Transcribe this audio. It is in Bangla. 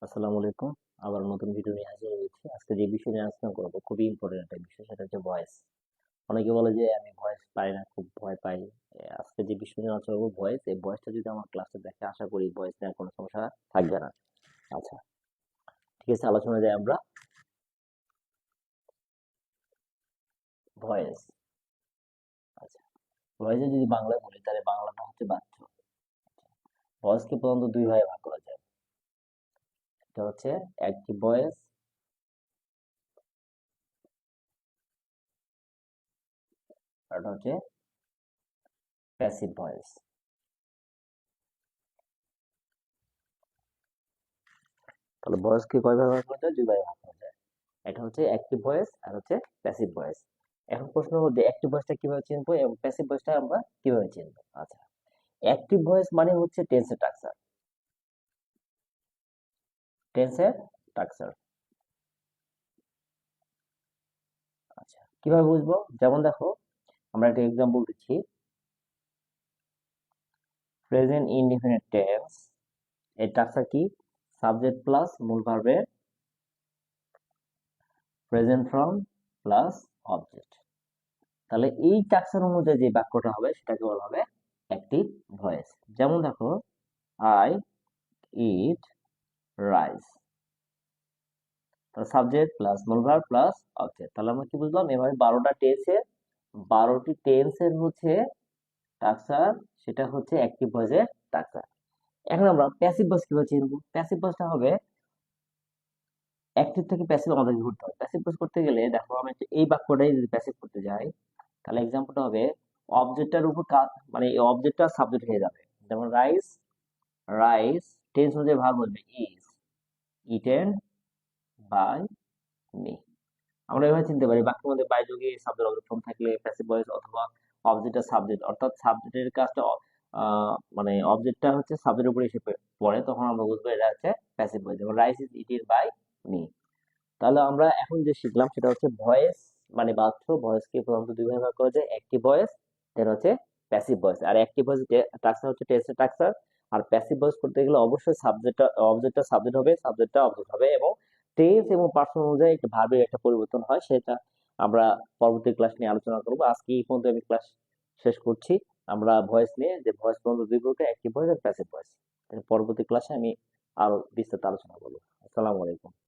আসসালামু আলাইকুম। আবার নতুন ভিডিও নিয়ে হাজির হয়েছি। আজকে যে বিষয় নিয়ে আলোচনা করবো খুবই ইম্পর্টেন্ট একটা বিষয়, সেটা হচ্ছে ভয়েস। অনেকে বলে যে আমি ভয়েস পাই না, খুব ভয় পাই। আজকে যে বিষয় নিয়ে আলোচনা করবো ভয়েস, এই ভয়েসটা যদি আমার ক্লাসে দেখে আশা করি ভয়েস নিয়ে আর কোনো সমস্যা থাকবে না। আচ্ছা, ঠিক আছে, আলোচনা যাই আমরা। ভয়েস। আচ্ছা, ভয়েসে যদি বাংলায় বলি তাহলে বাংলাটা হচ্ছে বাচ্চ। ভয়েসকে প্রধানত দুই ভাগে ভাগ করা যায়। এটা হচ্ছে অ্যাক্টিভ ভয়েস, আর এটা হচ্ছে প্যাসিভ ভয়েস। তাহলে ভয়েসকে কয় ভাগে ভাগ করা যায়? দুই ভাগে ভাগ করা যায়। এটা হচ্ছে অ্যাক্টিভ ভয়েস আর হচ্ছে প্যাসিভ ভয়েস। এখন প্রশ্ন হচ্ছে অ্যাক্টিভ ভয়েসটা কিভাবে চিনবো এবং প্যাসিভ ভয়েসটা আমরা কিভাবে চিনবো? আচ্ছা, অ্যাক্টিভ ভয়েস মানে হচ্ছে টেন্সের স্ট্রাকচার। টেন্সের স্ট্রাকচার। আচ্ছা, কিভাবে বুঝবো? যেমন দেখো, আমরা একটা এক্সাম্পল দিচ্ছি। প্রেজেন্ট ইনডিফিনিট টেন্স এর স্ট্রাকচার কি? সাবজেক্ট প্লাস মূল ভার্বের প্রেজেন্ট ফর্ম প্লাস অবজেক্ট। তাহলে এই স্ট্রাকচার অনুযায়ী যে বাক্যটা হবে সেটাকে বলা হবে অ্যাক্টিভ ভয়েস। যেমন দেখো, I eat rice. Subject plus মূল ভার্ব প্লাস অবজেক্ট। তাহলে আমরা কি বুঝলাম? এভাবে 12টা টেন্সের 12টি টেন্সের হচ্ছে স্ট্রাকচার, সেটা হচ্ছে অ্যাক্টিভ ভয়েসের স্ট্রাকচার। এখন আমরা প্যাসিভ ভয়েস কিভাবে চিনবো? প্যাসিভ ভয়েসটা হবে অ্যাক্টিভ থেকে প্যাসিভ আমাদেরকে করতে হবে। প্যাসিভ ভয়েস করতে গেলে দেখো, আমি এই বাক্যটাই যদি প্যাসিভ করতে যাই, তাহলে এক্সাম্পলটা হবে অবজেক্টটার উপর মানে এই অবজেক্টটা সাবজেক্ট হয়ে যাবে। যেমন রাইস, রাইস টেন্স অনুযায়ী ভার্ব বলবে ইজ ইটেন বাই মি। আমরা এভাবে চিনতে পারি বাক্যের মধ্যে বাই যোগে সাবজেক্ট অবজেক্ট ফর্ম থাকলে প্যাসিভ ভয়েস, অথবা অবজেক্ট আর সাবজেক্ট, অর্থাৎ সাবজেক্টের কাজটা মানে অবজেক্টটা হচ্ছে সাবজেক্টের উপরে এসে পড়ে, তখন আমরা বুঝবো এটা হচ্ছে প্যাসিভ ভয়েস। যেমন rice is eaten by me. তাহলে আমরা এখন যে শিখলাম সেটা হচ্ছে ভয়েস মানে বাচ্য। ভয়েসকে প্রধানত দুই ভাগে ভাগ করা যায়, অ্যাক্টিভ ভয়েস দেন হচ্ছে প্যাসিভ ভয়েস। আর অ্যাক্টিভ ভয়েস স্ট্রাকচার হচ্ছে টেন্সের স্ট্রাকচার, আর প্যাসিভ ভয়েস করতে গেলে অবশ্যই অবজেক্টটা সাবজেক্ট হবে, সাবজেক্টটা অবজেক্ট হবে, এবং টেন্স এবং পার্সন অনুযায়ী একটা ভাবে একটা পরিবর্তন হয়, সেটা আমরা পরবর্তী ক্লাস নিয়ে আলোচনা করবো। আজকে এই পর্যন্ত আমি ক্লাস শেষ করছি। আমরা ভয়েস নিয়ে, যে ভয়েস প্রধানত দুই প্রকার, অ্যাক্টিভ ভয়েস আর প্যাসিভ ভয়েস। পরবর্তী ক্লাসে আমি আরো বিস্তারিত আলোচনা করবো। আসসালামু আলাইকুম।